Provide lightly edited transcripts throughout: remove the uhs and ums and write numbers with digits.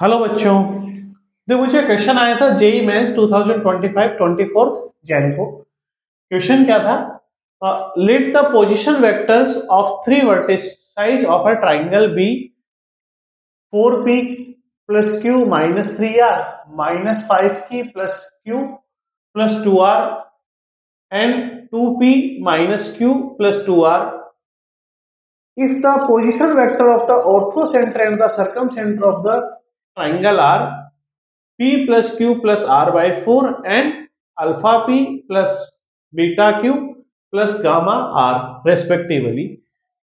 Hello बच्चों। देखो मुझे क्वेश्चन आया था जेई मेंस 2025 24 जैन को। क्वेश्चन क्या था? Let the position vectors of three vertices of a triangle be 4p plus Q minus 3r minus 5p plus q plus 2r and 2p minus q plus 2r if the position vector of the orthocenter and the circumcenter of the triangle are p plus q plus r by 4 and alpha p plus beta q plus gamma r respectively,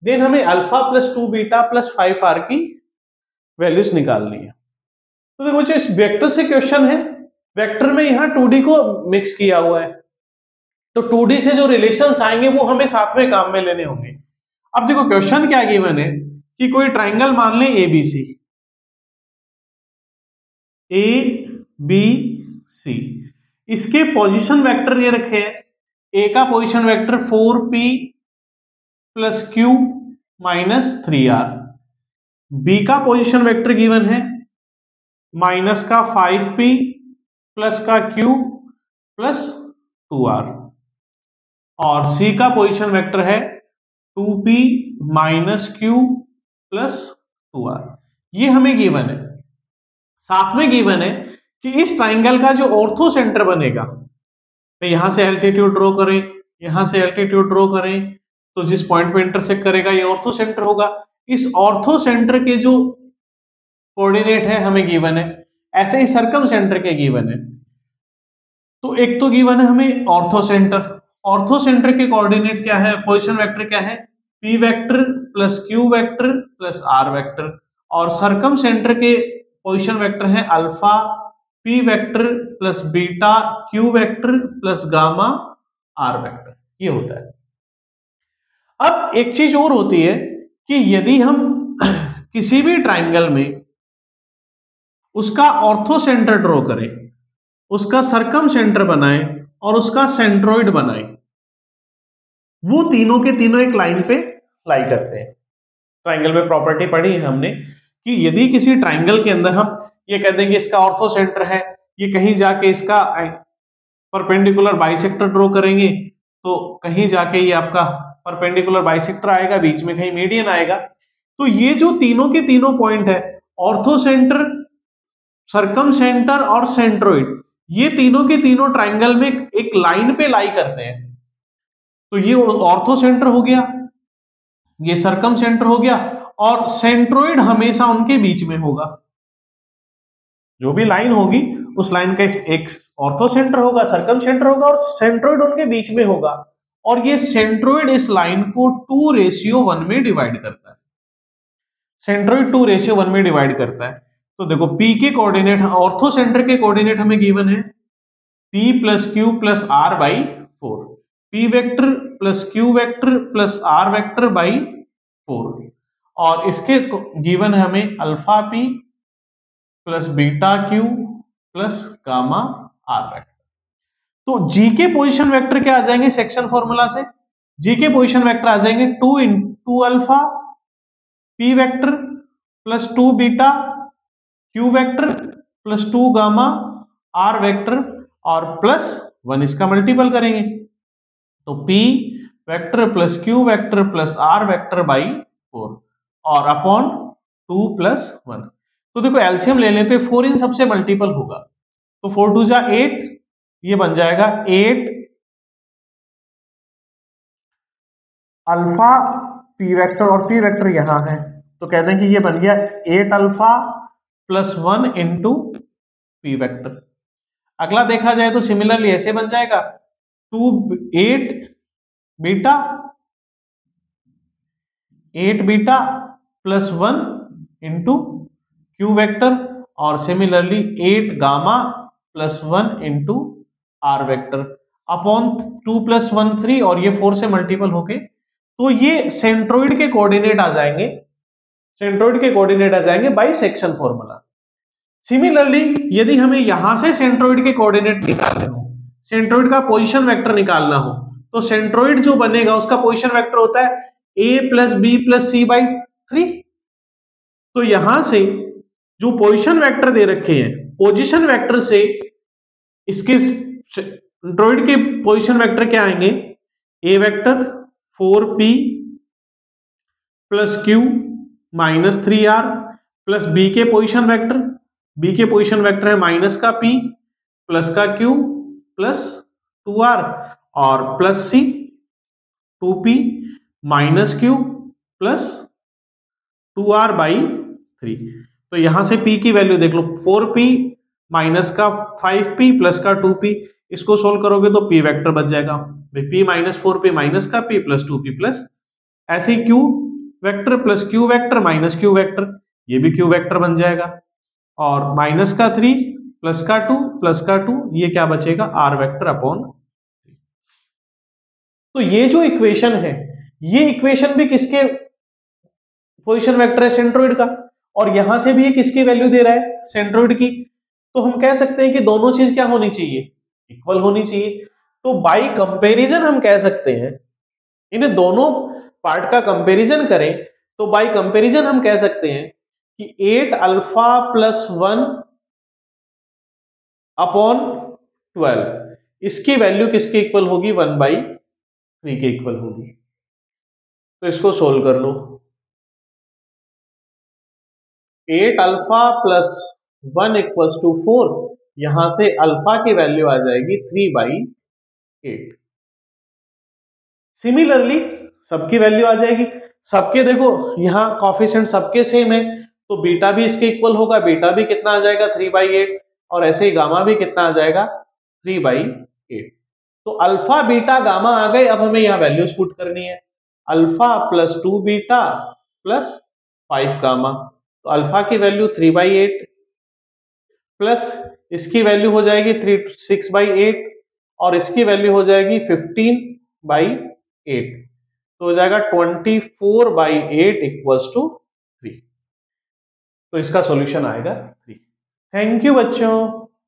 then हमें alpha plus 2 beta plus 5 r की values निकालनी है। तो देखो जो इस vector से question है, वेक्टर में यहाँ 2D को मिक्स किया हुआ है, तो 2D से जो रिलेशंस आएंगे वो हमें साथ में काम में लेने होंगे। अब देखो क्वेश्चन क्या गिवन है कि कोई ट्राइंगल मान लें एबीसी, ए बी सी, इसके पोजीशन वेक्टर ये रखे हैं। ए का position vector 4p plus Q minus 3r, B का पोजीशन वेक्टर गिवन है माइनस का 5p प्लस का q प्लस 2r, और सी का पोजीशन वेक्टर है 2p minus q plus 2r। ये हमें गिवन है। साथ में गिवन है कि इस ट्राइंगल का जो ऑर्थो सेंटर बनेगा, तो यहां से एल्टीट्यूड ड्रॉ करें, यहां से एल्टीट्यूड ड्रॉ करें, तो जिस पॉइंट पे इंटरसेक्ट करेगा ये ऑर्थो सेंटर होगा। इस ऑर्थो सेंटर के जो कोऑर्डिनेट है हमें गिवन है, ऐसे ही सर्कम सेंटर के गिवन है। तो एक तो गिवन है हमें ऑर्थो सेंटर, ऑर्थो सेंटर के कोऑर्डिनेट क्या है, पोजीशन वेक्टर क्या है, p vector plus q vector plus r vector, और सर्कम सेंटर के पोजीशन वेक्टर है alpha p vector plus beta q vector plus gamma r vector. ये होता है। अब एक चीज और होती है कि यदि हम किसी भी ट्राइंगल में उसका ऑर्थो सेंटर ड्रॉ करें, उसका सर्कम सेंटर बनाएं और उसका सेंट्रोइड बनाएं, वो तीनों के तीनों एक लाइन पे लाई करते हैं। ट्राइंगल में प्रॉपर्टी पढ़ी है हमने कि यदि किसी ट्राइंगल के अंदर हम ये कह देंगे इसका ऑर्थो सेंटर है, ये कहीं जाके इसका परपेंडिकुलर बाइसेक्टर ड्रॉ करेंगे, तो कहीं जाके ये आपका परपेंडिकुलर बाइसेक्टर आएगा, बीच में कहीं मीडियन आएगा। तो ये जो तीनों के तीनों पॉइंट है, ऑर्थो सेंटर, सर्कम सेंटर और सेंट्रोइड, ये तीनों के तीनों ट्राइंगल में एक लाइन पे लाई करते हैं। तो ये ऑर्थो सेंटर हो गया, ये सर्कम सेंटर हो गया, और सेंट्रोइड हमेशा उनके बीच में होगा। जो भी लाइन होगी उस लाइन का एक ऑर्थो सेंटर होगा, सर्कम सेंटर होगा और सेंट्रोइड उनके बीच में होगा, और ये सेंट्रोइड इस लाइन को 2:1 में डिवाइड करता है। सेंट्रोइड 2:1 में डिवाइड करता है। तो देखो P के कोऑर्डिनेट, ऑर्थो सेंटर के कोऑर्डिनेट हमें गिवन है P plus q plus r by 4, P vector plus q vector plus r vector by 4, और इसके गिवन है हमें alpha P plus beta q plus gamma r vector. तो G के position vector क्या आ जाएंगे सेक्शन फॉर्मूला से? जी के पोजीशन वेक्टर आ जाएंगे 2 alpha P vector plus 2 beta Q vector plus 2 gamma R vector और प्लस 1 इसका मल्टीपल करेंगे, तो P vector plus Q vector plus R vector by 4 और अपॉन 2 प्लस 1। तो देखो एलसीएम ले लेते हैं, 4 इन सबसे मल्टीपल होगा, तो 4 2 जा 8, ये बन जाएगा 8 अल्फा P वेक्टर, और P वेक्टर यहां है, तो कहते हैं कि ये बन गया 8 alpha plus 1 into P vector. अगला देखा जाए तो सिमिलरली ऐसे बन जाएगा 8 beta plus 1 into Q vector, और similarly 8 gamma plus 1 into R vector upon 2 plus 1 3, और ये 4 से मल्टीपल होके, तो ये सेंट्रोइड के कोऑर्डिनेट आ जाएंगे, सेंट्रोइड के कोऑर्डिनेट आ जाएंगे बाई सेक्शन फॉर्मूला। सिमिलरली यदि हमें यहां से सेंट्रोइड के कोऑर्डिनेट निकालने हो, सेंट्रोइड का पोजीशन वेक्टर निकालना हो, तो सेंट्रोइड जो बनेगा उसका पोजीशन वेक्टर होता है a plus b plus c by 3। तो यहां से जो पोजीशन वेक्टर दे रखे हैं, पोजीशन वेक्टर से इसके सेंट्रोइड के पोजीशन वेक्टर क्या आएंगे, A vector 4p plus Q minus 3r plus B के पोजीशन वेक्टर, बी के पोजीशन वेक्टर है माइनस का p प्लस का q प्लस 2r और plus C 2p minus q plus 2r by 3। तो यहां से p की वैल्यू देख लो, 4p माइनस का 5p प्लस का 2p, इसको सोल्व करोगे तो p वेक्टर बच जाएगा, p माइनस 4p माइनस का p प्लस 2p प्लस ऐसे ही q vector plus q vector minus q vector, ये भी q वेक्टर बन जाएगा, और माइनस का 3 प्लस का 2 प्लस का 2, ये क्या बचेगा, r वेक्टर अपॉन। तो ये जो इक्वेशन है, ये इक्वेशन भी किसके पोजीशन वेक्टर है, सेंट्रोइड का, और यहां से भी ये किसकी वैल्यू दे रहा है, सेंट्रोइड की। तो हम कह सकते हैं कि दोनों चीज क्या होनी चाहिए, इक्वल होनी चाहिए। तो बाई कंपैरिजन हम कह सकते हैं, इन्हें दोनों पार्ट का कंपैरिजन करें तो बाई कंपैरिजन हम कह सकते हैं कि 8 अल्फा प्लस 1 अपॉन 12 इसकी वैल्यू किसके इक्वल होगी, 1/3 के इक्वल होगी। तो इसको सोल्व कर लो, 8 अल्फा प्लस 1 इक्वल्स टू 4, यहां से अल्फा की वैल्यू आ जाएगी 3/8। सिमिलरली सबकी वैल्यू आ जाएगी, सबके देखो यहाँ कॉफिशिएंट सबके सेम है, तो बीटा भी इसके इक्वल होगा, बीटा भी कितना आ जाएगा 3/8, और ऐसे ही गामा भी कितना आ जाएगा 3/8। तो अल्फा बीटा गामा आ गए, अब हमें यहाँ वैल्यूज पुट करनी है, alpha plus 2 beta plus 5 gamma, तो अल्फा की वैल्यू 3/8 प्लस इसकी वैल्यू हो जाएगी 6/8 और इसकी वैल्यू हो जाएगी 15/8, तो हो जाएगा 24/8 इक्वल्स टू 3। तो इसका सॉल्यूशन आएगा 3। थैंक यू बच्चों।